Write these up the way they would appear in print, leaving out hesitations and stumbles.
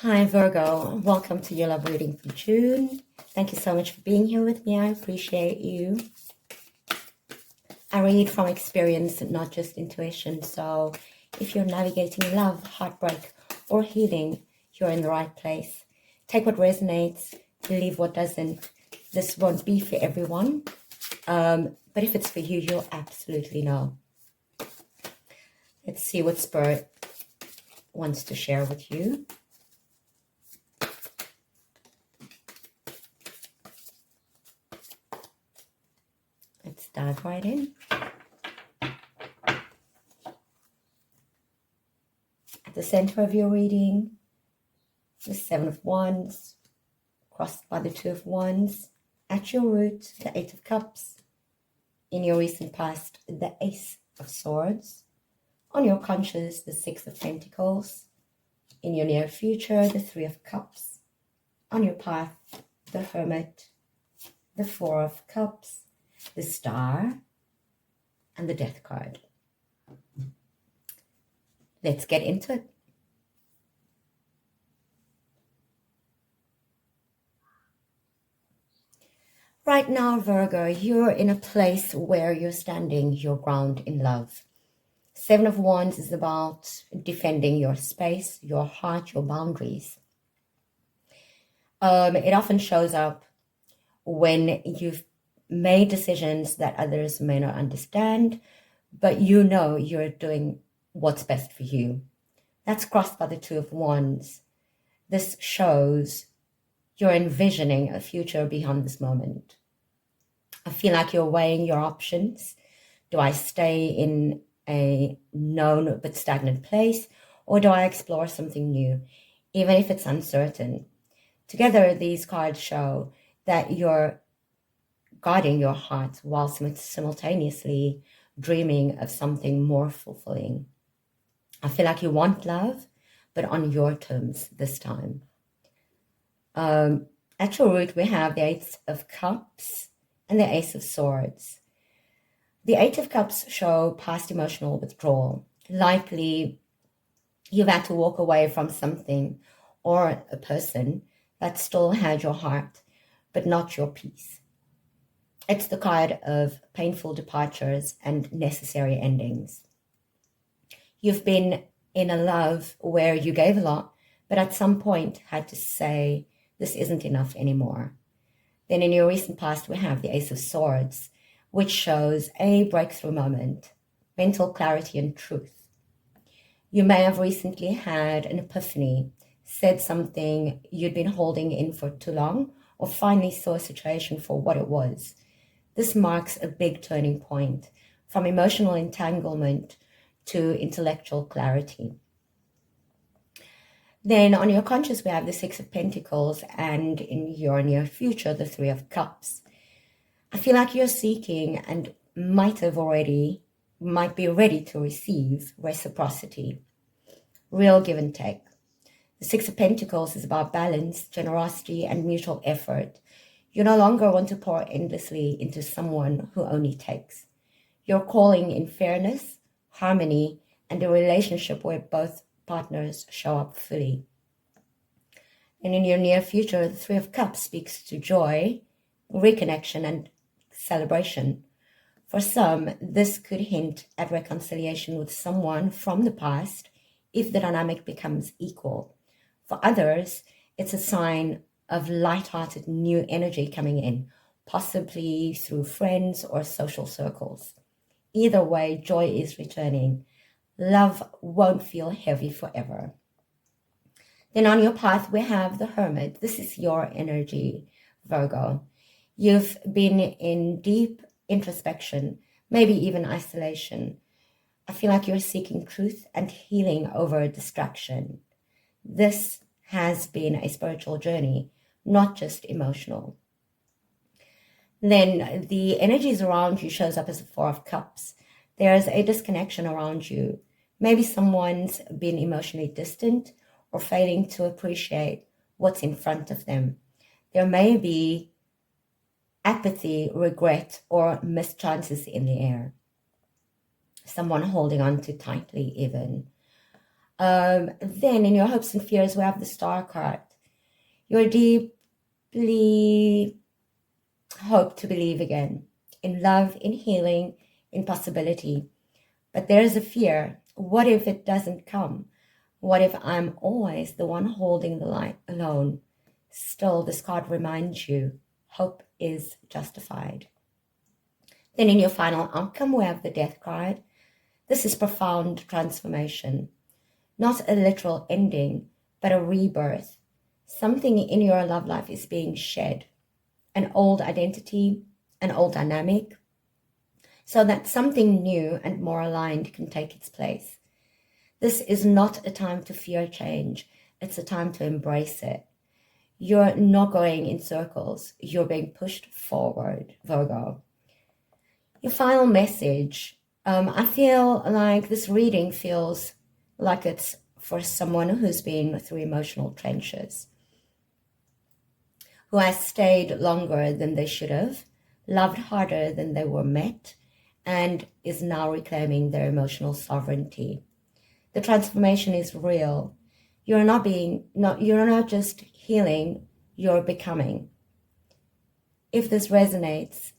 Hi, Virgo. Welcome to your love reading for June. Thank you so much for being here with me. I appreciate you. I read from experience, not just intuition. So if you're navigating love, heartbreak, or healing, you're in the right place. Take what resonates, leave what doesn't. This won't be for everyone. But if it's for you, you'll absolutely know. Let's see what Spirit wants to share with you. Let's dive right in. At the center of your reading, the Seven of Wands, crossed by the Two of Wands. At your root, the Eight of Cups. In your recent past, the Ace of Swords. On your conscious, the Six of Pentacles. In your near future, the Three of Cups. On your path, the Hermit, the Four of Cups, the Star, and the Death card. Let's get into it. Right now, Virgo, you're in a place where you're standing your ground in love. Seven of Wands is about defending your space, your heart, your boundaries. It often shows up when you've made decisions that others may not understand, but you know you're doing what's best for you. That's crossed by the Two of Wands. This shows you're envisioning a future beyond this moment. I feel like you're weighing your options. Do I stay in a known but stagnant place, or do I explore something new, even if it's uncertain? Together, these cards show that you're guarding your heart while simultaneously dreaming of something more fulfilling. I feel like you want love, but on your terms this time. At your root, we have the Eight of Cups and the Ace of Swords. The Eight of Cups show past emotional withdrawal. Likely, you've had to walk away from something or a person that still had your heart, but not your peace. It's the card of painful departures and necessary endings. You've been in a love where you gave a lot, but at some point had to say, this isn't enough anymore. Then in your recent past, we have the Ace of Swords, which shows a breakthrough moment, mental clarity and truth. You may have recently had an epiphany, said something you'd been holding in for too long, or finally saw a situation for what it was. This marks a big turning point, from emotional entanglement to intellectual clarity. Then on your conscious, we have the Six of Pentacles, and in your near future, the Three of Cups. I feel like you're seeking and might be ready to receive reciprocity, real give and take. The Six of Pentacles is about balance, generosity, and mutual effort. You no longer want to pour endlessly into someone who only takes. You're calling in fairness, harmony, and a relationship where both partners show up fully. And in your near future, the Three of Cups speaks to joy, reconnection, and celebration. For some, this could hint at reconciliation with someone from the past if the dynamic becomes equal. For others, it's a sign of light-hearted new energy coming in, possibly through friends or social circles. Either way, joy is returning. Love won't feel heavy forever. Then on your path, we have the Hermit. This is your energy, Virgo. You've been in deep introspection, maybe even isolation. I feel like you're seeking truth and healing over distraction. This has been a spiritual journey, not just emotional. Then the energies around you shows up as a Four of Cups. There's a disconnection around you. Maybe someone's been emotionally distant or failing to appreciate what's in front of them. There may be apathy, regret, or missed chances in the air. Someone holding on too tightly even. Then in your hopes and fears, we have the Star card. You're deeply hope to believe again in love, in healing, in possibility. But there's a fear. What if it doesn't come? What if I'm always the one holding the light alone? Still, this card reminds you, hope is justified. Then in your final outcome, we have the Death card. This is profound transformation. Not a literal ending, but a rebirth. Something in your love life is being shed. An old identity, an old dynamic, so that something new and more aligned can take its place. This is not a time to fear change. It's a time to embrace it. You're not going in circles. You're being pushed forward, Virgo. Your final message. I feel like this reading feels like it's for someone who's been through emotional trenches, who has stayed longer than they should have, loved harder than they were met, and is now reclaiming their emotional sovereignty. The transformation is real. You're not just healing, you're becoming. If this resonates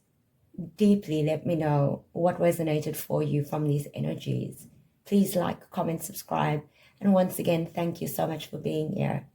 deeply, let me know what resonated for you from these energies. Please like, comment, subscribe. And once again, thank you so much for being here.